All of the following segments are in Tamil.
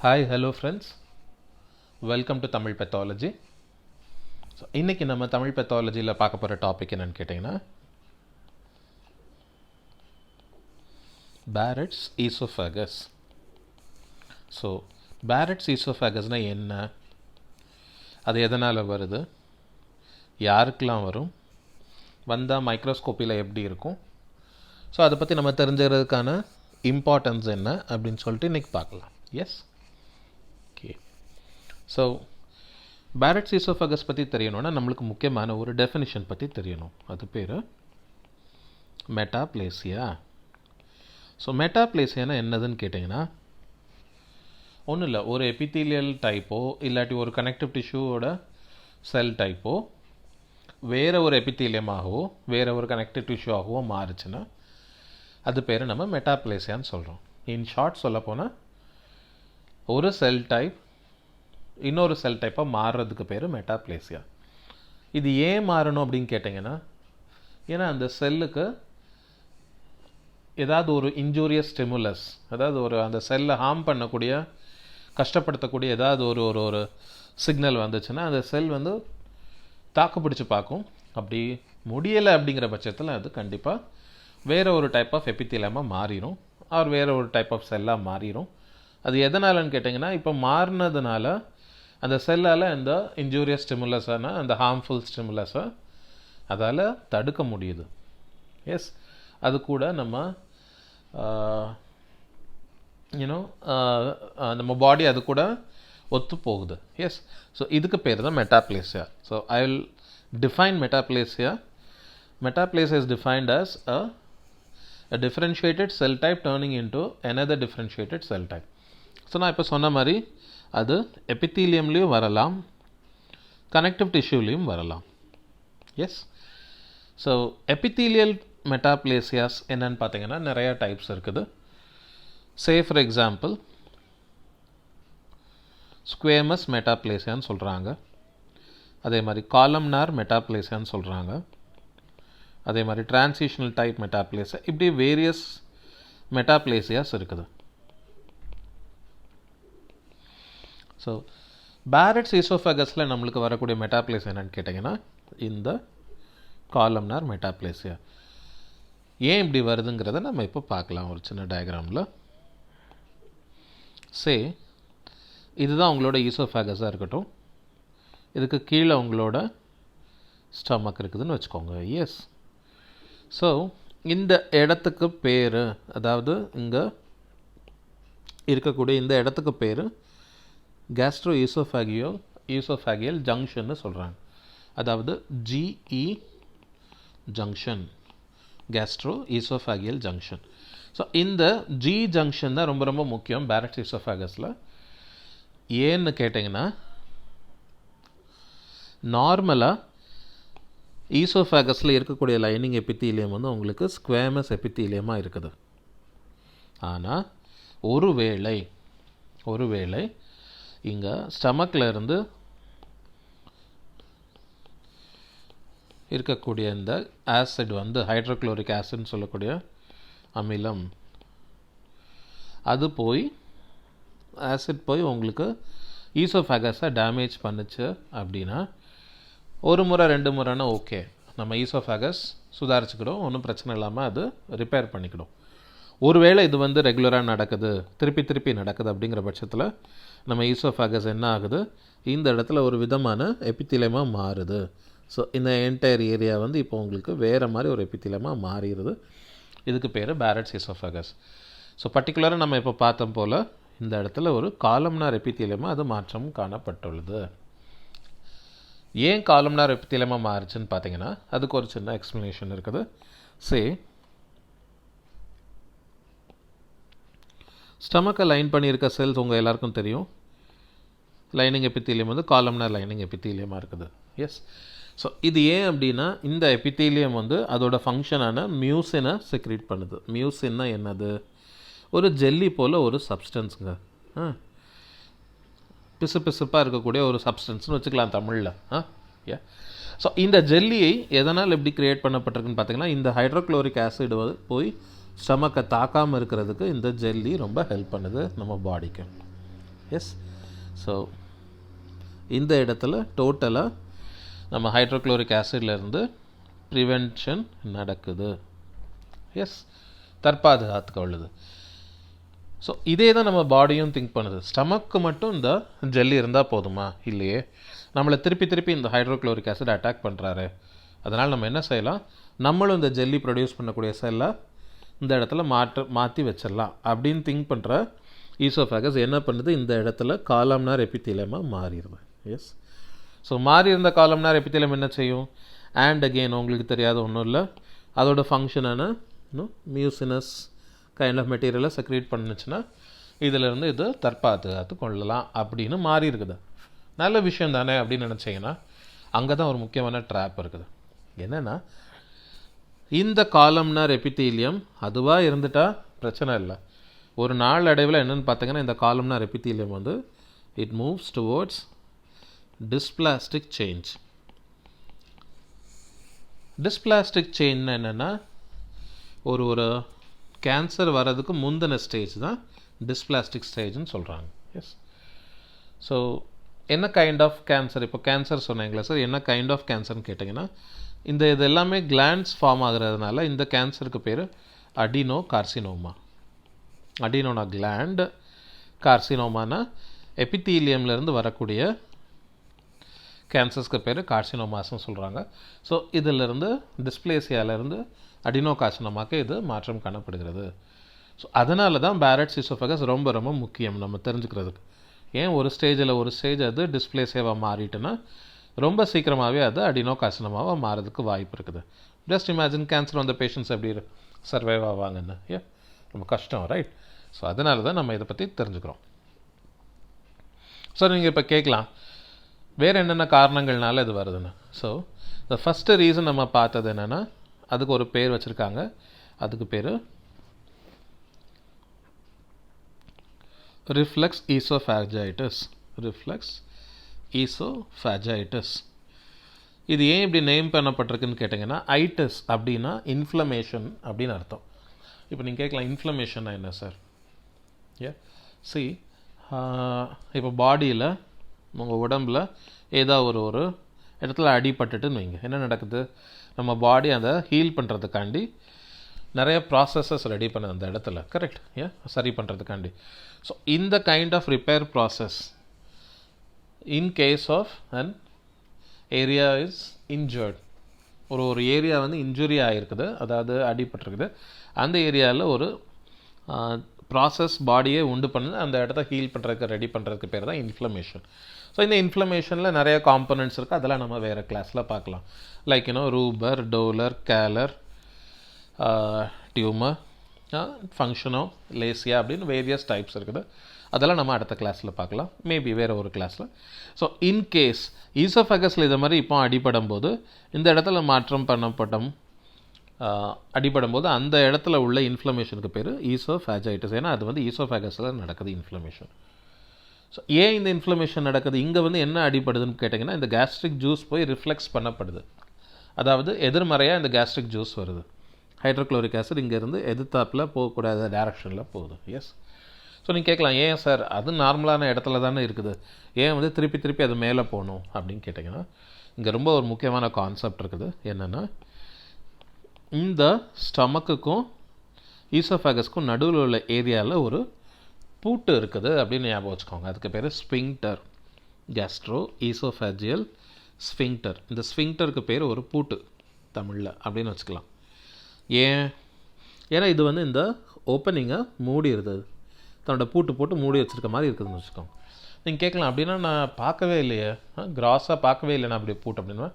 Hi hello friends, welcome to Tamil pathology. So இன்றைக்கி நம்ம தமிழ் பெத்தாலஜியில் பார்க்க போகிற டாபிக் என்னென்னு கேட்டிங்கன்னா, பேரட்ஸ் ஈசோஃபேகஸ். ஸோ பேரட்ஸ் ஈசோஃபேகஸ்னால் என்ன, அது எதனால் வருது, யாருக்கெல்லாம் வரும், வந்தால் மைக்ரோஸ்கோப்பியில் எப்படி இருக்கும், ஸோ அதை பற்றி நம்ம தெரிஞ்சுக்கிறதுக்கான இம்பார்ட்டன்ஸ் என்ன அப்படின்னு சொல்லிட்டு இன்றைக்கி பார்க்கலாம். Yes, okay. So Barrett's oesophagus பற்றி தெரியணும்னா நம்மளுக்கு முக்கியமான ஒரு டெஃபினிஷன் பற்றி தெரியணும். அது பேர் மெட்டாப்ளேசியா. ஸோ மெட்டாப்ளேசியானா என்னதுன்னு கேட்டிங்கன்னா, ஒன்றும் இல்லை, ஒரு எபித்தீலியல் டைப்போ இல்லாட்டி ஒரு கனெக்டிவ் டிஷ்யூவோட செல் டைப்போ வேறு ஒரு எபித்தீலியமாகவோ வேறு ஒரு கனெக்டிவ் டிஷ்யூவாகவோ மாறுச்சுன்னா அது பேர் நம்ம மெட்டாப்ளேசியான்னு சொல்கிறோம். இன் ஷார்ட் சொல்லப்போனால் ஒரு செல் டைப் இன்னொரு செல் டைப்பாக மாறுறதுக்கு பேர் மெட்டாப்ளேசியா. இது ஏன் மாறணும் அப்படின்னு கேட்டிங்கன்னா, ஏன்னா அந்த செல்லுக்கு ஏதாவது ஒரு இன்ஜூரியஸ் ஸ்டிமுலஸ், அதாவது ஒரு அந்த செல்லை ஹார்ம் பண்ணக்கூடிய கஷ்டப்படுத்தக்கூடிய ஏதாவது ஒரு ஒரு ஒரு சிக்னல் வந்துச்சுன்னா அந்த செல் தாக்கு பிடிச்சி பார்க்கும். அப்படி முடியலை அப்படிங்கிற பட்சத்தில் அது கண்டிப்பாக வேறு ஒரு டைப் ஆஃப் எபித்தீலியமாக மாறிடும், ஆர் வேறு ஒரு டைப் ஆஃப் செல்லாக மாறிடும். அது எதனாலன்னு கேட்டிங்கன்னா, இப்போ மாறினதுனால அந்த செல்லால் அந்த இன்ஜூரியஸ் ஸ்டிமுலஸான அந்த ஹார்ம்ஃபுல் ஸ்டிமுலஸை அதால் தடுக்க முடியுது. எஸ், அது கூட நம்ம நம்ம பாடி அது கூட ஒத்து போகுது. எஸ், ஸோ இதுக்கு பேர் தான் metaplasia. So I will define metaplasia. Metaplasia is defined as a differentiated cell type turning into another differentiated cell type. So நான் இப்போ சொன்ன மாதிரி அது எபித்தீலியம்லேயும் வரலாம், கனெக்டிவ் டிஷ்யூலேயும் வரலாம். எஸ், ஸோ எபித்தீலியல் மெட்டாப்ளேசியாஸ் என்னன்னு பார்த்தீங்கன்னா நிறையா டைப்ஸ் இருக்குது. சே ஃபார் எக்ஸாம்பிள் ஸ்குவேமஸ் மெட்டாப்ளேசியான்னு சொல்கிறாங்க, அதே மாதிரி காலம்னார் மெட்டாப்ளேசியான்னு சொல்கிறாங்க, அதே மாதிரி டிரான்சிஷனல் டைப் மெட்டாப்ளேசியா, இப்படி வேரியஸ் மெட்டாப்ளேசியாஸ் இருக்குது. ஸோ பேரட்ஸ் ஈசோஃபேகஸில் நம்மளுக்கு வரக்கூடிய மெட்டாப்ளேசியா என்னன்னு கேட்டிங்கன்னா இந்த காலம்னார் மெட்டாப்ளேசியா. ஏன் இப்படி வருதுங்கிறத நம்ம இப்போ பார்க்கலாம் ஒரு சின்ன டயக்ராமில். சே இதுதான் உங்களோட ஈசோஃபேகஸாக இருக்கட்டும், இதுக்கு கீழே உங்களோட ஸ்டமக் இருக்குதுன்னு வச்சுக்கோங்க. எஸ், ஸோ இந்த இடத்துக்கு பேர், அதாவது இங்கே இருக்கக்கூடிய இந்த இடத்துக்கு பேர் கேஸ்ட்ரோ ஈசோஃபேகியல் ஜங்ஷன்னு சொல்கிறாங்க. அதாவது GE junction, gastro oesophageal junction. So இந்த ஜி ஜங்ஷன் தான் ரொம்ப ரொம்ப முக்கியம் பேரட்ஸ் ஈசோஃபேகஸில். ஏன்னு கேட்டிங்கன்னா, நார்மலாக ஈசோஃபேகஸில் இருக்கக்கூடிய லைனிங் எபித்தீலியம் உங்களுக்கு ஸ்குவேமஸ் எபித்தீலியமாக இருக்குது. ஆனால் ஒருவேளை இங்கே ஸ்டமக்கில் இருந்து இருக்கக்கூடிய இந்த ஆசிட் ஹைட்ரோக்ளோரிக் ஆசிட்னு சொல்லக்கூடிய அமிலம், அது ஆசிட் போய் உங்களுக்கு ஈசோஃபேகஸை டேமேஜ் பண்ணுச்சு அப்படின்னா, ஒரு முறை 2 முறைன்னா ஓகே, நம்ம ஈசோஃபேகஸ் சுதாரிச்சுக்கிடும், ஒன்றும் பிரச்சனை இல்லாமல் அது ரிப்பேர் பண்ணிக்கிடும். ஒருவேளை இது ரெகுலராக நடக்குது, திருப்பி நடக்குது அப்படிங்கிற பட்சத்தில் நம்ம ஈசோஃபேகஸ் என்ன ஆகுது, இந்த இடத்துல ஒரு விதமான எபித்தீலியமாக மாறுது. ஸோ இந்த என்டையர் ஏரியா இப்போ உங்களுக்கு வேறு மாதிரி ஒரு எபித்தீலியமாக மாறிடுது. இதுக்கு பேர் பேரட்ஸ் ஈசோஃபேகஸ். ஸோ பர்டிகுலராக நம்ம இப்போ பார்த்தோம் போல் இந்த இடத்துல ஒரு காலம்னார் எபித்தீலியமாக அது மாற்றம் காணப்பட்டுள்ளது. ஏன் காலம்னார் எபித்தீலியமாக மாறுச்சுன்னு பார்த்தீங்கன்னா அதுக்கு ஒரு சின்ன எக்ஸ்ப்ளனேஷன் இருக்குது. சே ஸ்டமக்கை லைன் பண்ணியிருக்க செல்ஸ் உங்கள் எல்லாருக்கும் தெரியும், லைனிங் எபித்தீலியம் காலம்னார் லைனிங் எபித்தீலியமாக இருக்குது. எஸ், ஸோ இது ஏன் அப்படின்னா இந்த எபித்தீலியம் அதோட ஃபங்க்ஷனான மியூசினை செக்ரீட் பண்ணுது. மியூசின்னா என்னது, ஒரு ஜெல்லி போல் ஒரு சப்ஸ்டன்ஸுங்க, பிசுப்பாக இருக்கக்கூடிய ஒரு சப்ஸ்டன்ஸ்னு வச்சுக்கலாம் தமிழில். ஸோ இந்த ஜெல்லியை எதனால் எப்படி க்ரியேட் பண்ணப்பட்டிருக்குன்னு பார்த்தீங்கன்னா, இந்த ஹைட்ரோக்ளோரிக் ஆசிட் போய் ஸ்டமக்கை தாக்காமல் இருக்கிறதுக்கு இந்த ஜெல்லி ரொம்ப ஹெல்ப் பண்ணுது நம்ம பாடிக்கு. எஸ். ஸோ இந்த இடத்துல டோட்டலாக நம்ம ஹைட்ரோக்ளோரிக் ஆசிட்லேருந்து ப்ரிவென்ஷன் நடக்குது. எஸ், தற்பாதுகாத்துக்க உள்ளது. ஸோ இதே தான் நம்ம பாடியும் திங்க் பண்ணுது. ஸ்டமக்கு மட்டும் இந்த ஜெல்லி இருந்தால் போதுமா? இல்லையே, நம்மளை திருப்பி திருப்பி இந்த ஹைட்ரோக்ளோரிக் ஆசிட் அட்டாக் பண்ணுறாரு. அதனால் நம்ம என்ன செய்யலாம், நம்மளும் இந்த ஜெல்லி ப்ரொடியூஸ் பண்ணக்கூடிய செல்லை இந்த இடத்துல மாற்றி வச்சிடலாம் அப்படின்னு திங்க் பண்ணுற ஈசோஃபேகஸ் என்ன பண்ணுது, இந்த இடத்துல காலம்னார் எபித்தீலியமாக மாறிடுது. எஸ். ஸோ மாறி இருந்த காலம்னார் எபித்தீலியம் என்ன செய்யும்? அண்ட் அகெயின் உங்களுக்கு தெரியாத ஒன்றும் இல்லை, அதோட ஃபங்க்ஷனான மியூசினஸ் கைண்ட் ஆஃப் மெட்டீரியலை செக்ரேட் பண்ணுச்சுன்னா இதிலிருந்து இது தற்பாதுகாத்து கொள்ளலாம் அப்படின்னு மாறி இருக்குது. நல்ல விஷயம் தானே அப்படின்னு நினச்சிங்கன்னா அங்கே தான் ஒரு முக்கியமான ட்ராப் இருக்குது. என்னென்னா, இந்த காலம்னார் எபித்தீலியம் அதுவாக இருந்துட்டால் பிரச்சனை இல்லை. ஒரு நாள் அடைவில் என்னென்னு பார்த்தீங்கன்னா, இந்த காலம்னார் எபித்தீலியம் வந்து it moves towards dysplastic change. Dysplastic change என்னென்னா, ஒரு கேன்சர் வர்றதுக்கு முந்தின ஸ்டேஜ் தான் டிஸ்பிளாஸ்டிக் ஸ்டேஜ்னு சொல்கிறாங்க. எஸ். ஸோ என்ன கைண்ட் ஆஃப் கேன்சர், இப்போ கேன்சர் சொன்னீங்களா சார், என்ன கைண்ட் ஆஃப் கேன்சர்னு கேட்டிங்கன்னா, இது எல்லாமே கிளாண்ட்ஸ் ஃபார்ம் ஆகுறதுனால இந்த கேன்சருக்கு பேர் அடினோ கார்சினோமா. அடினோனா கிளாண்ட், கார்சினோமானா எபித்தீலியம்லேருந்து வரக்கூடிய கேன்சர்ஸ்க்கு பேர் கார்சினோமாஸ்ன்னு சொல்கிறாங்க. ஸோ இதிலிருந்து டிஸ்பிளேசியாவிலேருந்து அடினோ கார்சினோமாக்கு இது மாற்றம் காணப்படுகிறது. ஸோ அதனால தான் பேரட்ஸ் ஈசோஃபேகஸ் ரொம்ப ரொம்ப முக்கியம் நம்ம தெரிஞ்சுக்கிறதுக்கு. ஏன் ஒரு ஸ்டேஜ் அது டிஸ்பிளேசியாவாக மாறிட்டுன்னா ரொம்ப சீக்கிரமாகவே அது அடினோ கார்சினோமாவாக மாறதுக்கு வாய்ப்பு இருக்குது. ஜஸ்ட் இமேஜின் கேன்சர் வந்த பேஷண்ட்ஸ் எப்படி சர்வைவ் ஆவாங்கன்னு. ரொம்ப கஷ்டம், ரைட்? ஸோ அதனால தான் நம்ம இதை பற்றி தெரிஞ்சுக்கிறோம். ஸோ நீங்கள் இப்போ கேட்கலாம், வேறு என்னென்ன காரணங்கள்னால இது வருதுன்னு. ஸோ த ஃபஸ்ட்டு ரீசன் நம்ம பார்த்தது என்னென்னா, அதுக்கு ஒரு பேர் வச்சுருக்காங்க. அதுக்கு பேர் ரிஃப்ளக்ஸ் ஈசோஃபேஜைட்டிஸ். ரிஃப்ளக்ஸ் ஈசோஃபேஜைட்டிஸ். இது ஏன் இப்படி நேம் பண்ணப்பட்டிருக்குன்னு கேட்டிங்கன்னா, ஐட்டிஸ் அப்படின்னா இன்ஃப்ளமேஷன் அப்படின்னு அர்த்தம். இப்போ நீங்கள் கேட்கலாம், இன்ஃப்ளமேஷன்னா என்ன சார்? இப்போ பாடியில் உங்கள் உடம்பில் ஏதாவது ஒரு இடத்துல அடிபட்டுட்டுன்னு வைங்க, என்ன நடக்குது? நம்ம பாடி அதை ஹீல் பண்ணுறதுக்காண்டி நிறைய ப்ராசஸஸ் ரெடி பண்ணுது அந்த இடத்துல, கரெக்ட்? சரி பண்ணுறதுக்காண்டி. ஸோ இந்த kind of repair process in case of an area is injured, ஒரு ஏரியா வந்து இன்ஜுரி ஆகிருக்குது, அதாவது அடிபட்டிருக்குது, அந்த ஏரியாவில் ஒரு ப்ராசஸ் பாடியே உண்டு பண்ணுது, அந்த இடத்த ஹீல் பண்ணுறதுக்கு ரெடி பண்ணுறதுக்கு பேர் தான் இன்ஃப்ளமேஷன். ஸோ இந்த இன்ஃப்ளமேஷனில் நிறைய காம்பனன்ட்ஸ் இருக்குது, அதெல்லாம் நம்ம வேறு கிளாஸில் பார்க்கலாம். லைக் ரூபர், டோலர், கேலர், டியூமர், ஃபங்க்ஷனோ, லேசியா அப்படின்னு வேரியஸ் டைப்ஸ் இருக்குது. அதெல்லாம் நம்ம அடுத்த கிளாஸில் பார்க்கலாம், மேபி வேறு ஒரு கிளாஸில். ஸோ இன்கேஸ் ஈசோஃபேகஸில் இதை மாதிரி இப்போ அடிபடும் போது, இந்த இடத்துல மாற்றம் பண்ணப்படும் அடிபடும் போது அந்த இடத்துல உள்ள இன்ஃப்ளமேஷனுக்கு பேர் ஈசோஃபேஜைட்டிஸ். ஏன்னா அது வந்து ஈசோஃபேகஸில் நடக்குது இன்ஃப்ளமேஷன். ஸோ ஏன் இந்த இன்ஃப்ளமேஷன் நடக்குது, இங்கே வந்து என்ன அடிபடுதுன்னு கேட்டிங்கன்னா, இந்த கேஸ்ட்ரிக் ஜூஸ் போய் ரிஃப்ளெக்ஸ் பண்ணப்படுது. அதாவது எதிர்மறையாக இந்த கேஸ்ட்ரிக் ஜூஸ் வருது. ஹைட்ரோக்ளோரிக் ஆசிட் இங்கேருந்து எதிர்த்தாப்பில் போகக்கூடாத டேரக்ஷனில் போகுது. எஸ். ஸோ நீங்கள் கேட்கலாம், ஏன் சார் அது நார்மலான இடத்துல தானே இருக்குது, ஏன் வந்து திருப்பி திருப்பி அது மேலே போகணும் அப்படின்னு கேட்டிங்கன்னா, இங்கே ரொம்ப ஒரு முக்கியமான கான்செப்ட் இருக்குது. என்னென்னா, இந்த ஸ்டமக்குக்கும் ஈசோஃபேகஸ்க்கும் நடுவில் உள்ள ஏரியாவில் ஒரு பூட்டு இருக்குது அப்படின்னு ஞாபகம் வச்சுக்கோங்க. அதுக்கு பேர் ஸ்ஃபிங்க்டர், கேஸ்ட்ரோ ஈசோஃபேஜியல் ஸ்ஃபிங்க்டர். இந்த ஸ்ஃபிங்க்டருக்கு பேர் ஒரு பூட்டு தமிழில் அப்படின்னு வச்சுக்கலாம். ஏன்னா இது வந்து இந்த ஓப்பனிங்கை மூடி இருந்தது, தன்னோட பூட்டு போட்டு மூடி வச்சுருக்க மாதிரி இருக்குதுன்னு வச்சுக்கோங்க. நீங்கள் கேட்கலாம், அப்படின்னா நான் பார்க்கவே இல்லையே, கிராஸாக பார்க்கவே இல்லை நான் அப்படி பூட்டு அப்படின்னா,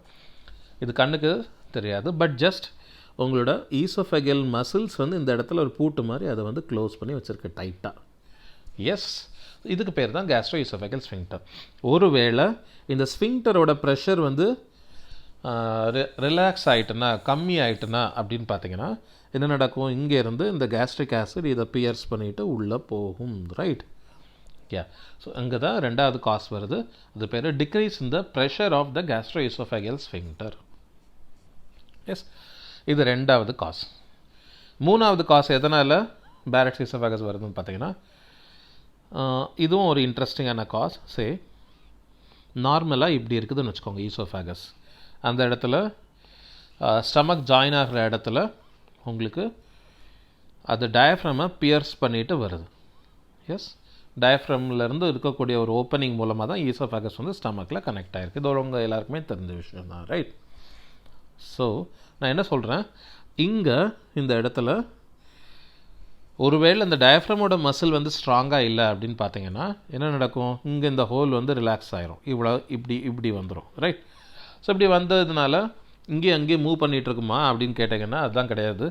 இது கண்ணுக்கு தெரியாது. பட் ஜஸ்ட் உங்களோட ஈசோஃபேகல் மசில்ஸ் வந்து இந்த இடத்துல ஒரு பூட்டு மாதிரி அதை வந்து க்ளோஸ் பண்ணி வச்சுருக்க டைட்டாக. எஸ், இதுக்கு பேர் தான் கேஸ்ட்ரோ ஈசோஃபேகல் ஸ்ஃபிங்க்டர். ஒருவேளை இந்த ஸ்ஃபிங்க்டரோட ப்ரெஷர் வந்து ரிலாக்ஸ் ஆகிட்டுனா, கம்மி ஆகிட்டுனா அப்படின்னு பார்த்தீங்கன்னா என்ன நடக்கும், இங்கேருந்து இந்த கேஸ்ட்ரிக் ஆசிட் இதை பியர்ஸ் பண்ணிவிட்டு உள்ளே போகும், ரைட்? ஸோ அங்கே தான் ரெண்டாவது காஸ் வருது. அது பேர் decrease in the pressure of the gastro oesophageal sphincter. Yes, இது ரெண்டாவது காஸ். மூணாவது காஸ் எதனால் பேரட்ஸ் ஈசோஃபேகஸ் வருதுன்னு பார்த்தீங்கன்னா, இதுவும் ஒரு இன்ட்ரெஸ்டிங்கான காஸ். நார்மலாக இப்படி இருக்குதுன்னு வச்சுக்கோங்க ஈசோஃபேகஸ். அந்த இடத்துல ஸ்டமக் ஜாயின் ஆகிற இடத்துல உங்களுக்கு அது டயஃப்ரமை பியர்ஸ் பண்ணிட்டு வருது. எஸ், டயஃப்ரம்லேருந்து இருக்கக்கூடிய ஒரு ஓப்பனிங் மூலமாக தான் ஈசோஃபேகஸ் வந்து ஸ்டமக்கில் கனெக்ட் ஆகிருக்கு. இது உங்கள் எல்லாருக்குமே தெரிஞ்ச விஷயம் தான், ரைட்? ஸோ நான் என்ன சொல்கிறேன், இங்கே இந்த இடத்துல ஒருவேளை இந்த டயஃப்ரமோட மசில் வந்து ஸ்ட்ராங்காக இல்லை அப்படின்னு பார்த்தீங்கன்னா என்ன நடக்கும், இங்கே இந்த ஹோல் வந்து ரிலாக்ஸ் ஆகிரும், இப்படி வந்துடும், ரைட்? ஸோ இப்படி வந்ததுனால இங்கேயும் அங்கேயும் மூவ் பண்ணிகிட்ருக்குமா அப்படின்னு கேட்டிங்கன்னா அதுதான் கிடையாது.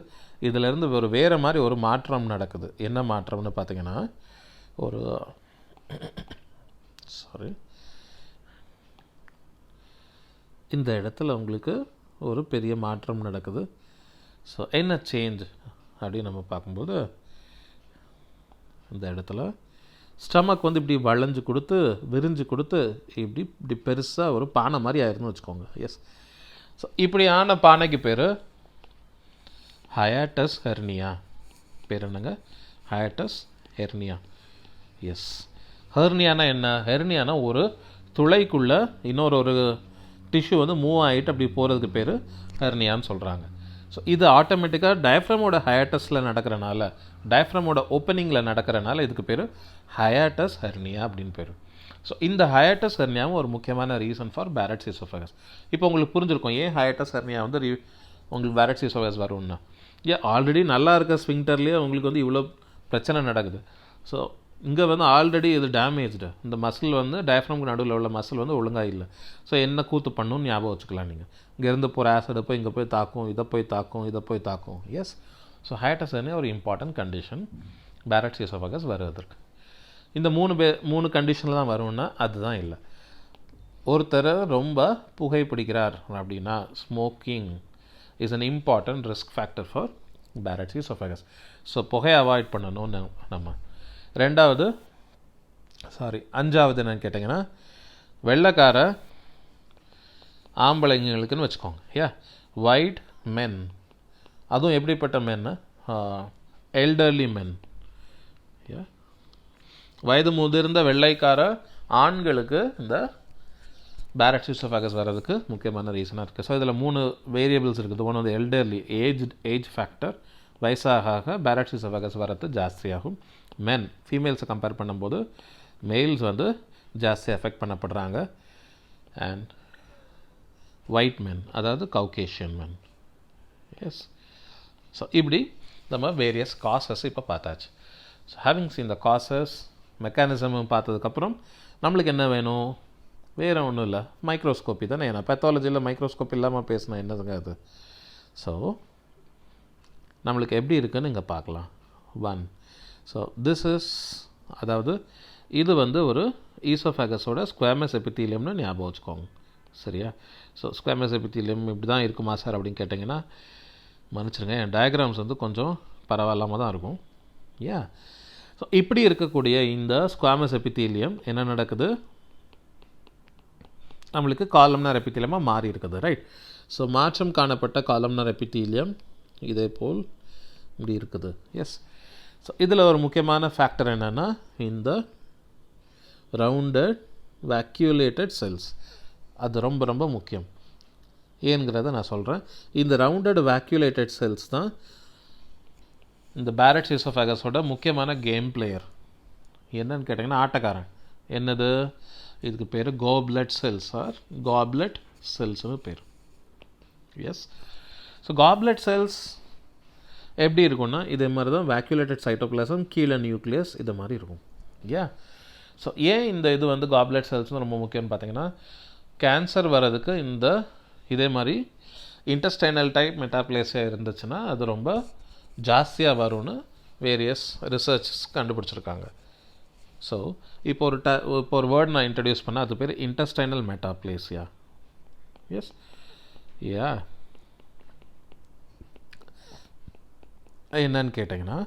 இதிலேருந்து ஒரு வேறு மாதிரி ஒரு மாற்றம் நடக்குது. என்ன மாற்றம்னு பார்த்தீங்கன்னா இந்த இடத்துல உங்களுக்கு ஒரு பெரிய மாற்றம் நடக்குது. ஸோ என்ன சேஞ்ச் அப்படின்னு நம்ம பார்க்கும்போது இந்த இடத்துல ஸ்டமக் வந்து இப்படி வளைஞ்சு கொடுத்து விரிஞ்சு கொடுத்து இப்படி பெருசாக ஒரு பானை மாதிரி ஆயிருன்னு வச்சுக்கோங்க. எஸ், ஸோ இப்படியான பானைக்கு பேர் ஹயாட்டஸ் ஹெர்னியா. பேர் என்னங்க? Hiatus hernia. எஸ், ஹெர்னியானா என்ன? ஹெர்னியானா ஒரு துளைக்குள்ளே இன்னொரு டிஷ்யூ வந்து மூவ் ஆகிட்டு அப்படி போகிறதுக்கு பேர் ஹெர்னியான்னு சொல்கிறாங்க. ஸோ இது ஆட்டோமேட்டிக்காக டயஃப்ரமோட ஹயாட்டஸில் நடக்கிறனால, டயஃப்ரமோட ஓப்பனிங்கில் நடக்கிறனால இதுக்கு பேர் ஹயாட்டஸ் ஹெர்னியா அப்படின்னு பேர். ஸோ இந்த ஹயாட்டஸ் ஹெர்னியாவும் ஒரு முக்கியமான ரீசன் ஃபார் பேரட்ஸ் ஈசோஃபேகஸ். இப்போ உங்களுக்கு புரிஞ்சிருக்கும் ஏன் ஹயாட்டஸ் ஹெர்னியா வந்து உங்களுக்கு பேரட்ஸ் ஈசோஃபேகஸ் வரும்னா. ஆல்ரெடி நல்லா இருக்க ஸ்விங்டர்லேயே உங்களுக்கு வந்து இவ்வளோ பிரச்சனை நடக்குது. ஸோ இங்கே வந்து ஆல்ரெடி இது டேமேஜ்டு. இந்த மசில் வந்து டயஃப்ரம்க்கு நடுவில் உள்ள மசில் வந்து ஒழுங்காக இல்லை. ஸோ என்ன கூத்து பண்ணணும்னு ஞாபகம் வச்சுக்கலாம் நீங்கள். இங்கேருந்து போகிற ஆசிடை போய் இங்கே போய் தாக்கும், இதை போய் தாக்கும். எஸ், ஸோ ஹயாட்டஸ் ஹெர்னியா ஒரு இம்பார்ட்டன்ட் கண்டிஷன் பேரட்ஸ் ஈசோஃபேகஸ் வருவதற்கு. இந்த மூணு கண்டிஷனில் தான் வரும்னா அதுதான் இல்லை. ஒருத்தர் ரொம்ப புகைப்பிடிக்கிறார் அப்படின்னா smoking is an important risk factor for parrots oesophagus. So புகையை அவாய்ட் பண்ணணும்னு நம்ம. அஞ்சாவது என்னன்னு கேட்டிங்கன்னா வெள்ளைக்கார ஆம்பளைங்களுக்குன்னு வச்சுக்கோங்க. ஒயிட் மென், அதுவும் எப்படிப்பட்ட மென்னு? எல்டர்லி மென். வயது முதிர்ந்த வெள்ளைக்கார ஆண்களுக்கு இந்த பேரட்ஸ் ஈசோஃபேகஸ் வர்றதுக்கு முக்கியமான ரீசனாக இருக்குது. ஸோ இதில் 3 வேரியபிள்ஸ் இருக்குது. ஒன்று வந்து எல்டர்லி, ஏஜ் ஃபேக்டர். வயசாக பேரட்ஸ் ஈசோஃபேகஸ் வர்றது ஜாஸ்தியாகும். மென், ஃபீமேல்ஸை கம்பேர் பண்ணும்போது மேல்ஸ் வந்து ஜாஸ்தி எஃபெக்ட் பண்ணப்படுறாங்க. அண்ட் ஒயிட் மென், அதாவது கவுகேஷியன் மென். எஸ், ஸோ இப்படி நம்ம வேரியஸ் காசஸ் இப்போ பார்த்தாச்சு. So having scene the causes, mechanism பார்த்ததுக்கப்புறம் நம்மளுக்கு என்ன வேணும்? வேறு ஒன்றும் இல்லை, மைக்ரோஸ்கோப்பி தானே. ஏன்னா பேத்தாலஜியில் மைக்ரோஸ்கோப் இல்லாமல் பேசினா என்னதுங்க அது? ஸோ நம்மளுக்கு எப்படி இருக்குன்னு இங்கே பார்க்கலாம். 1. ஸோ திஸ் இஸ், அதாவது இது வந்து ஒரு ஈசோஃபேகஸோட ஸ்குவாமஸ் எபித்தீலியம்னு ஞாபகம் வச்சுக்கோங்க, சரியா? ஸோ ஸ்குவாமஸ் எபித்தீலியம் இப்படி தான் இருக்குமா சார் அப்படின்னு கேட்டிங்கன்னா மன்னிச்சிருங்க, என் டயக்ராம்ஸ் வந்து கொஞ்சம் பரவாயில்லாமல் தான் இருக்கும். ஸோ இப்படி இருக்கக்கூடிய இந்த ஸ்குவாமஸ் எபித்தீலியம் என்ன நடக்குது? நம்மளுக்கு காலம்னார் எபித்தீலியமாக மாறி இருக்குது, ரைட்? ஸோ மாற்றம் காணப்பட்ட காலம்னார் எபித்தீலியம் இதே போல் இப்படி இருக்குது. எஸ், ஸோ இதில் ஒரு முக்கியமான ஃபேக்டர் என்னென்னா இந்த ரவுண்டட் வேக்யூலேட்டட் செல்ஸ். அது ரொம்ப ரொம்ப முக்கியம். ஏங்கிறத நான் சொல்கிறேன். இந்த ரவுண்டட் வேக்யூலேட்டட் செல்ஸ் தான் இந்த பேரட்ஸ் ஈசோஃபேகஸோட முக்கியமான கேம் பிளேயர். என்னன்னு கேட்டிங்கன்னா ஆட்டக்காரன். என்னது? இதுக்கு பேர் கோப்லெட் செல்ஸ் ஆர் காப்லெட் செல்ஸ்னு பேர். எஸ், ஸோ காப்லெட் செல்ஸ் எப்படி இருக்கும்னா இதே மாதிரி தான் வேக்யூலேட்டட் சைட்டோபிளாசம், கீழே நியூக்ளியஸ், இது மாதிரி இருக்கும். ஸோ ஏன் இந்த இது வந்து காப்லெட் செல்ஸ்னு ரொம்ப முக்கியம்னு பார்த்தீங்கன்னா கேன்சர் வர்றதுக்கு இதே மாதிரி இன்டெஸ்டைனல் டைப் மெட்டாப்ளேசியா இருந்துச்சுன்னா அது ரொம்ப ஜாஸ்தியாக வரும்னு வேரியஸ் ரிசர்ச் கண்டுபிடிச்சிருக்காங்க. ஸோ இப்போ ஒரு வேர்ட் நான் இன்ட்ரடியூஸ் பண்ணேன், அது பேர் இன்டெஸ்டைனல் மெட்டாப்ளேசியா. எஸ், என்னன்னு கேட்டிங்கன்னா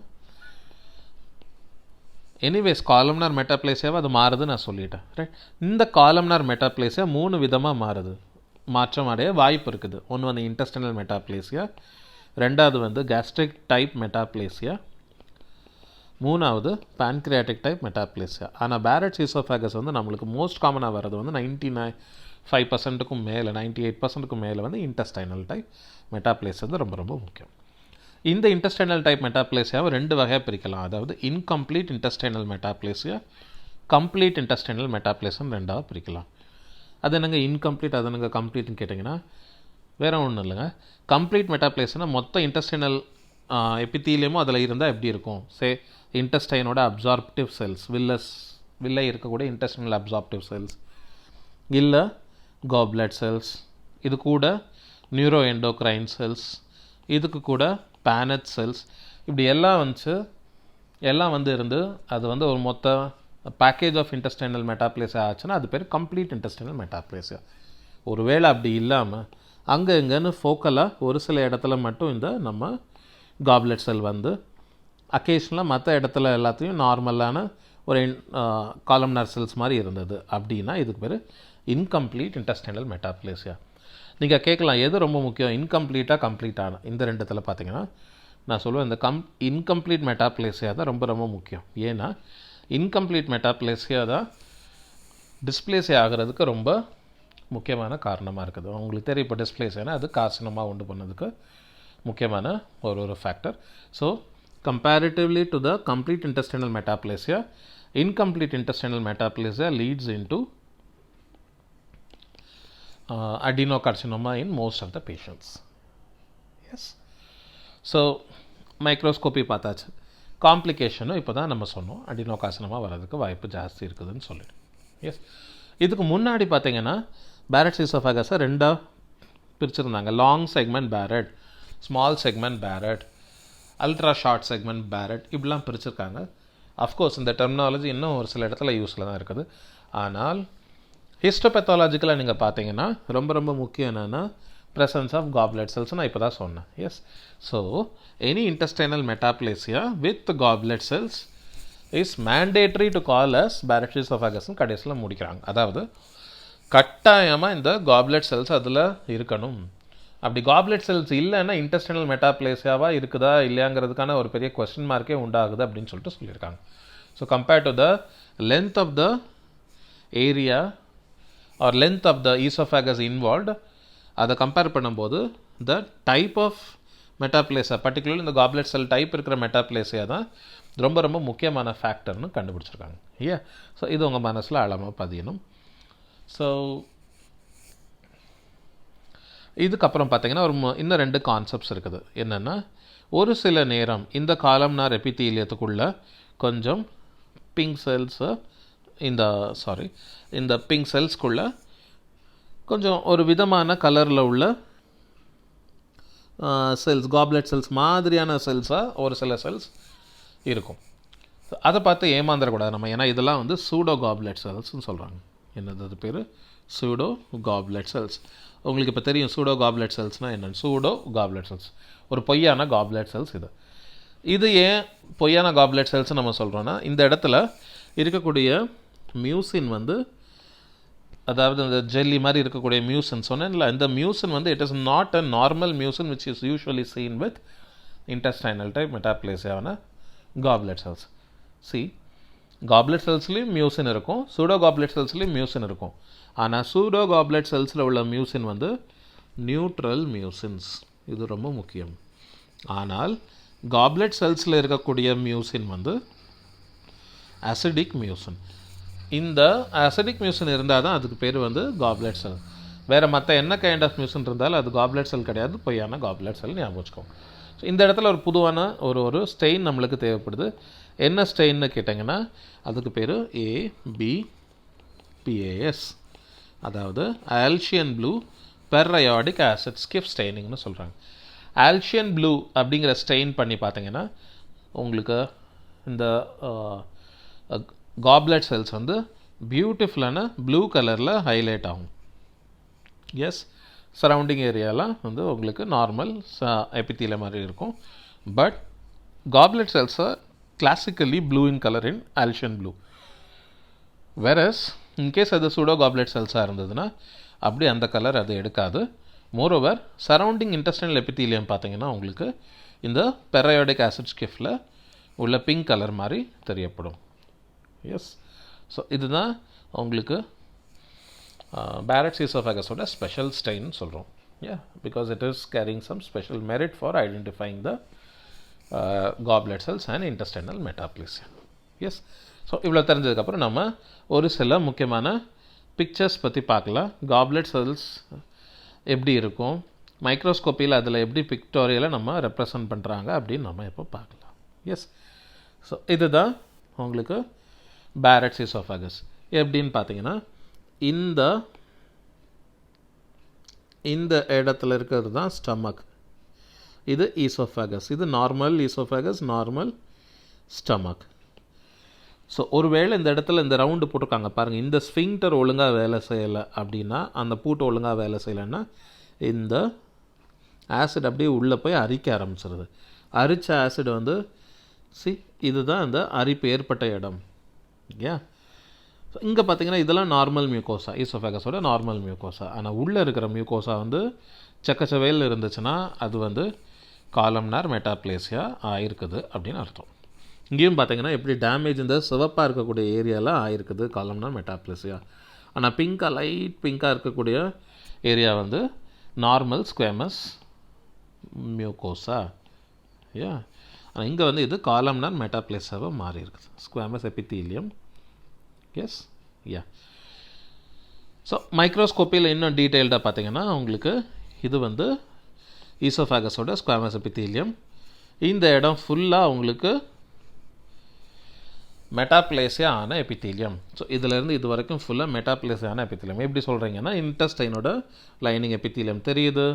எனிவேஸ் காலம்னார் மெட்டாப்ளேசியாவை அது மாறுது நான் சொல்லிட்டேன், ரைட்? இந்த காலம்னார் மெட்டாப்ளேசியா 3 விதமாக மாற்றம் அடைய வாய்ப்பு இருக்குது. ஒன்று வந்து இன்டெஸ்டைனல் மெட்டாப்ளேசியா, ரெண்டாவது வந்து கேஸ்ட்ரிக் டைப் மெட்டாப்ளேசியா, மூணாவது pancreatic டைப் மெட்டாப்ளேசியா. ஆனால் பேரட்ஸ் ஈசோஃபேகஸ் வந்து நம்மளுக்கு மோஸ்ட் காமனாக வர்றது வந்து 95%க்கும் மேலே 98%க்கும் மேலே வந்து இன்டெஸ்டைனல் டைப் மெட்டாப்ளேசியா வந்து ரொம்ப ரொம்ப முக்கியம். இந்த இன்டெஸ்டைனல் டைப் மெட்டாப்ளேசியாவை 2 வகையாக பிரிக்கலாம். அதாவது இன்கம்ப்ளீட் இன்டெஸ்டைனல் மெட்டாப்ளேசியா, கம்ப்ளீட் இன்டெஸ்டைனல் மெட்டாப்ளேசியான்னு 2ஆக பிரிக்கலாம். அது என்னங்க இன்கம்ப்ளீட், அது என்னங்க கம்ப்ளீட்னு கேட்டிங்கன்னா வேறு ஒன்றும் இல்லைங்க. கம்ப்ளீட் மெட்டாப்ளேசியானா மொத்த இன்டெஸ்டைனல் எபித்தீலியமும் அதில் இருந்தால் எப்படி இருக்கும்? இன்டெஸ்டைனோட அப்சார்ப்டிவ் செல்ஸ், வில்லை இருக்கக்கூடிய இன்டெஸ்டைனல் அப்சார்ப்டிவ் செல்ஸ், இல்லை காப்லெட் செல்ஸ், இது கூட நியூரோ எண்டோக்ரைன் செல்ஸ், இதுக்கு கூட பேனட் செல்ஸ், இப்படி எல்லாம் இருந்து அது வந்து ஒரு மொத்த பேக்கேஜ் ஆஃப் இன்டெஸ்டைனல் மெட்டாப்ளேசியா ஆச்சுன்னா அது பேர் கம்ப்ளீட் இன்டெஸ்டைனல் மெட்டாப்ளேசியா. ஒருவேளை அப்படி இல்லாமல் அங்கே இங்கேன்னு ஃபோக்கலாக ஒரு சில இடத்துல மட்டும் இந்த நம்ம காப்லெட் செல் வந்து அக்கேஷனலாக மற்ற இடத்துல எல்லாத்தையும் நார்மலான ஒரு காலம்னார் செல்ஸ் மாதிரி இருந்தது அப்படின்னா இதுக்கு பேர் இன்கம்ப்ளீட் இன்டெஸ்டைனல் மெட்டாப்ளேசியா. நீங்கள் கேட்கலாம் எது ரொம்ப முக்கியம், இன்கம்ப்ளீட்டாக கம்ப்ளீட்டான? இந்த ரெண்டுத்தில் பார்த்தீங்கன்னா நான் சொல்லுவேன் இந்த இன்கம்ப்ளீட் மெட்டாப்ளேசியா தான் ரொம்ப ரொம்ப முக்கியம். ஏன்னா இன்கம்ப்ளீட் மெட்டாப்ளேசியா தான் டிஸ்பிளேசியா ஆகிறதுக்கு ரொம்ப முக்கியமான காரணமாக இருக்குது. உங்களுக்கு தெரியும் இப்போ டிஸ்பிளேசியானா அது கார்சினமாக உண்டு பண்ணதுக்கு முக்கியமான ஒரு factor. So comparatively to the complete intestinal metaplasia, incomplete intestinal metaplasia leads into adenocarcinoma in most of the patients. Yes. So microscopy பார்த்தாச்சு. காம்ப்ளிகேஷனும் இப்போ தான் நம்ம சொன்னோம் அடினோகார்சினமா வர்றதுக்கு வாய்ப்பு ஜாஸ்தி இருக்குதுன்னு சொல்லிட்டு. எஸ், இதுக்கு முன்னாடி பார்த்தீங்கன்னா பேரட்ஸ் ஈசோஃபேகஸை 2ஆக பிரிச்சுருந்தாங்க. Long segment Barrett, small segment Barrett, ultra short segment Barrett, இப்படிலாம் பிரிச்சுருக்காங்க. அஃப்கோர்ஸ் இந்த டெர்மினாலஜி இன்னும் ஒரு சில இடத்துல யூஸில் தான் இருக்குது. ஆனால் ஹிஸ்டோபெத்தாலஜிக்கலாக நீங்கள் பார்த்தீங்கன்னா ரொம்ப ரொம்ப முக்கியம் என்னென்னா presence of goblet cells நான் இப்போ தான் சொன்னேன். Yes, so any intestinal metaplasia with goblet cells is mandatory to call as Barrett's ஈசோஃபேகஸ்ன்னு கடைசியில் முடிக்கிறாங்க. அதாவது கட்டாயமாக இந்த காப்லெட் செல்ஸ் அதில் இருக்கணும். அப்படி காப்லெட் செல்ஸ் இல்லைன்னா இன்டெஸ்டைனல் மெட்டாப்ளேசியாவாக இருக்குதா இல்லையாங்கிறதுக்கான ஒரு பெரிய கொஸ்டின் மார்க்கே உண்டாகுது அப்படின்னு சொல்லிட்டு சொல்லியிருக்காங்க. So compared to the length of the area or length of the oesophagus involved, அதை கம்பேர் பண்ணும்போது the type of metaplasia, particularly இந்த காப்லெட் செல் டைப் இருக்கிற மெட்டாப்ளேசியா தான் ரொம்ப ரொம்ப முக்கியமான ஃபேக்டர்னு கண்டுபிடிச்சிருக்காங்க. ஐயா, ஸோ இது உங்கள் மனசில் ஆழமாக பதியணும். ஸோ இதுக்கப்புறம் பார்த்தீங்கன்னா இன்னும் 2 கான்செப்ட்ஸ் இருக்குது. என்னென்னா, ஒரு சில நேரம் இந்த காலம்னார் எபித்தீலியத்துக்குள்ளே கொஞ்சம் பிங்க் செல்ஸு இந்த பிங்க் செல்ஸ்குள்ளே கொஞ்சம் ஒரு விதமான கலரில் உள்ள செல்ஸ், காப்லெட் செல்ஸ் மாதிரியான செல்ஸாக ஒரு சில செல்ஸ் இருக்கும். அதை பார்த்து ஏமாந்துடக்கூடாது நம்ம. ஏன்னா இதெல்லாம் வந்து சூடோ காப்லெட் செல்ஸ்ன்னு சொல்கிறாங்க. என்னது அது பேர்? Pseudo goblet cells. உங்களுக்கு இப்போ தெரியும் சூடோ காப்லெட் செல்ஸ்னால் என்னென்னு. சூடோ காப்லெட் செல்ஸ் ஒரு பொய்யான காப்லெட் செல்ஸ். இது ஏன் பொய்யான காப்லெட் செல்ஸ் நம்ம சொல்கிறோன்னா, இந்த இடத்துல இருக்கக்கூடிய மியூசின் வந்து, அதாவது இந்த ஜெல்லி மாதிரி இருக்கக்கூடிய மியூசின் சொன்னேன்ல, இந்த மியூசின் வந்து it is not a normal mucin which is usually seen with intestinal type மெட்டாப்ளேசியாவான காப்லெட் செல்ஸ். காப்லெட் செல்ஸ்லேயும் மியூசின் இருக்கும், சூடோ காப்லெட் செல்ஸ்லேயும் மியூசின் இருக்கும். ஆனால் சூடோ காப்லெட் செல்ஸில் உள்ள மியூசின் வந்து நியூட்ரல் மியூசின்ஸ். இது ரொம்ப முக்கியம். ஆனால் காப்லெட் செல்ஸில் இருக்கக்கூடிய மியூசின் வந்து அசிடிக் மியூசின். இந்த அசிடிக் மியூசின் இருந்தால் தான் அதுக்கு பேர் வந்து காப்லெட் செல். வேறு மற்ற என்ன கைண்ட் ஆஃப் மியூசின் இருந்தாலும் அது காப்லெட் செல் கிடையாது, பொய்யான காப்லெட் செல் ஞாபகம் வச்சுக்கோங்க. ஸோ இந்த இடத்துல ஒரு பொதுவான ஒரு ஸ்டெயின் நம்மளுக்கு தேவைப்படுது. என்ன ஸ்டெயின்னு கேட்டிங்கன்னா அதுக்கு பேர் ABPAS, அதாவது ஆல்ஷியன் ப்ளூ பெர்ரையாடிக் ஆசிட் ஸ்கிஃப் ஸ்டெயினிங்னு சொல்கிறாங்க. ஆல்ஷியன் ப்ளூ அப்படிங்கிற ஸ்டெயின் பண்ணி பார்த்தீங்கன்னா உங்களுக்கு இந்த காப்லெட் செல்ஸ் வந்து பியூட்டிஃபுல்லான ப்ளூ கலரில் ஹைலைட் ஆகும். எஸ், சரௌண்டிங் ஏரியாலாம் வந்து உங்களுக்கு நார்மல் எபித்தீலியம் மாதிரி இருக்கும். But goblet cells are classically blue in colour in Alcian blue. Whereas in case அது சூடோ காப்லெட் செல்ஸாக இருந்ததுன்னா அப்படி அந்த கலர் அது எடுக்காது. மோரோவர் சரௌண்டிங் இன்டெஸ்டைனல் எபித்தீலியம் பார்த்தீங்கன்னா உங்களுக்கு இந்த பெரையாடிக் ஆசிட் ஸ்கிஃப்டில் உள்ள பிங்க் கலர் மாதிரி தெரியப்படும். எஸ், ஸோ இதுதான் உங்களுக்கு Barrett's esophagus-ஓட ஸ்பெஷல் ஸ்டெயின் சொல்கிறோம். because it is carrying some special merit for identifying the goblet cells and intestinal metaplasia. Yes, so இவ்வளோ தெரிஞ்சதுக்கப்புறம் நம்ம ஒரு சில முக்கியமான பிக்சர்ஸ் பற்றி பார்க்கலாம். காப்லெட் செல்ஸ் எப்படி இருக்கும், மைக்ரோஸ்கோப்பியில் அதில் எப்படி பிக்டோரியலை நம்ம ரெப்ரசன்ட் பண்ணுறாங்க அப்படின்னு நம்ம இப்போ பார்க்கலாம். எஸ், ஸோ இதுதான் உங்களுக்கு Barrett's esophagus. எப்படின்னு பார்த்தீங்கன்னா இந்த இடத்துல இருக்கிறது தான் ஸ்டமக், இது ஈசோஃபேகஸ், இது normal oesophagus, normal stomach. So ஒருவேளை இந்த இடத்துல இந்த ரவுண்டு போட்டிருக்காங்க பாருங்கள், இந்த ஸ்ஃபிங்டர் ஒழுங்காக வேலை செய்யலை அப்படின்னா, அந்த பூட்டு ஒழுங்காக வேலை செய்யலைன்னா இந்த ஆசிட் அப்படியே உள்ளே போய் அரிக்க ஆரம்பிச்சிருது. அரிச்ச ஆசிட் வந்து இதுதான் இந்த அரிப்பு ஏற்பட்ட இடம். ஓகே, இங்கே பார்த்தீங்கன்னா இதெல்லாம் நார்மல் மியூக்கோசா, ஈசோஃபேகஸோட நார்மல் மியூக்கோசா. ஆனால் உள்ளே இருக்கிற மியூக்கோசா வந்து செக்கச்சவையில் இருந்துச்சுன்னா அது வந்து காலம்னார் மெட்டாப்ளேசியா ஆயிருக்குது அப்படின்னு அர்த்தம். இங்கேயும் பார்த்தீங்கன்னா எப்படி டேமேஜ் இந்த சிவப்பாக இருக்கக்கூடிய ஏரியாவில் ஆயிருக்குது காலம்னார் மெட்டாப்ளேசியா. ஆனால் பிங்காக லைட் பிங்காக இருக்கக்கூடிய ஏரியா வந்து நார்மல் ஸ்குவேமஸ் மியூக்கோசா. ஆனால் இங்கே வந்து இது காலம்னார் மெட்டாப்ளேசியாவாக மாறி இருக்குது, ஸ்குவேமஸ் எபித்தீலியம். எஸ், ஸோ மைக்ரோஸ்கோப்பியில் இன்னும் டீட்டெயில்டாக பார்த்தீங்கன்னா உங்களுக்கு இது வந்து ஈசோஃபேகஸோட ஸ்குவேமஸ் எபித்தீலியம். இந்த இடம் ஃபுல்லாக உங்களுக்கு மெட்டாப்ளேசியா ஆன எபித்தீலியம். ஸோ இதிலேருந்து இது வரைக்கும் ஃபுல்லாக மெட்டாப்ளேசியா ஆன எபித்தீலியம். எப்படி சொல்கிறீங்கன்னா இன்டெஸ்டைனோட லைனிங் எபித்தீலியம் தெரியுது,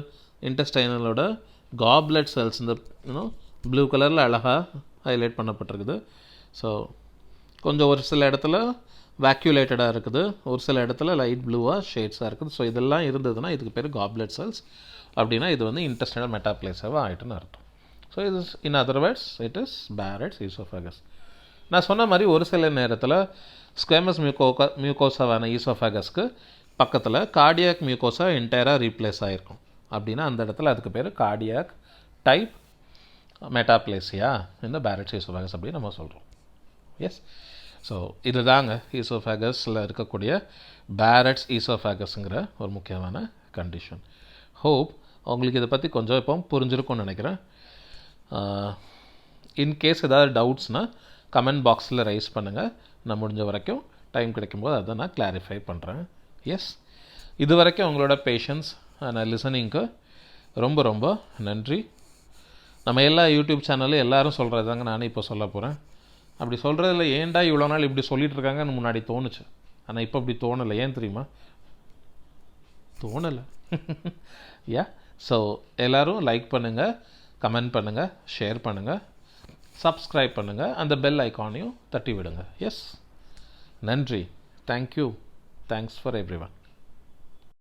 இன்டெஸ்டைனலோட காப்லெட் செல்ஸ் இந்த ப்ளூ கலரில் அழகாக ஹைலைட் பண்ணப்பட்டிருக்குது. ஸோ கொஞ்சம் ஒரு சில இடத்துல வேக்யூலேட்டடாக இருக்குது, ஒரு சில இடத்துல லைட் ப்ளூவாக ஷேட்ஸாக இருக்குது. ஸோ இதெல்லாம் இருந்ததுன்னா இதுக்கு பேர் காப்லெட் செல்ஸ். அப்படின்னா இது வந்து இன்டெஸ்டைனல் மெட்டாப்ளேசியாவாக ஆகிட்டுன்னு அர்த்தம். ஸோ இது in other words it is Barrett's esophagus. நான் சொன்ன மாதிரி ஒரு சில நேரத்தில் ஸ்குவேமஸ் மியூக்கோசாவான ஈசோஃபேகஸ்க்கு பக்கத்தில் கார்டியாக் மியூக்கோசா என்டையராக ரீப்ளேஸ் ஆகிருக்கும். அப்படின்னா அந்த இடத்துல அதுக்கு பேர் கார்டியாக் டைப் மெட்டாப்ளேசியா இந்த Barrett's esophagus அப்படின்னு நம்ம சொல்கிறோம். எஸ், ஸோ இது தாங்க ஈசோஃபேகஸில் இருக்கக்கூடிய Barrett's esophagus-ங்கிற ஒரு முக்கியமான கண்டிஷன். ஹோப் உங்களுக்கு இதை பற்றி கொஞ்சம் இப்போ புரிஞ்சிருக்கும்னு நினைக்கிறேன். இன்கேஸ் ஏதாவது டவுட்ஸ்னால் கமெண்ட் பாக்ஸில் ரைஸ் பண்ணுங்கள். நான் முடிஞ்ச வரைக்கும் டைம் கிடைக்கும்போது அதை நான் கிளாரிஃபை பண்ணுறேன். எஸ், இது வரைக்கும் உங்களோட பேஷன்ஸ் அண்ட் லிசனிங்க்கு ரொம்ப ரொம்ப நன்றி. நம்ம எல்லா யூடியூப் சேனலும் எல்லோரும் சொல்கிறது தாங்க நானும் இப்போ சொல்ல போகிறேன். அப்படி சொல்கிறதில்ல, ஏன்டா இவ்வளோ நாள் இப்படி சொல்லிகிட்ருக்காங்கன்னு முன்னாடி தோணுச்சு. ஆனால் இப்போ அப்படி தோணலை. ஏன் தெரியுமா? தோணலை. ஸோ எல்லோரும் லைக் பண்ணுங்கள், கமெண்ட் பண்ணுங்கள், ஷேர் பண்ணுங்கள், சப்ஸ்கிரைப் பண்ணுங்கள், அந்த பெல் ஐக்கானையும் தட்டி விடுங்க. எஸ், நன்றி. Thank you. Thanks for every one.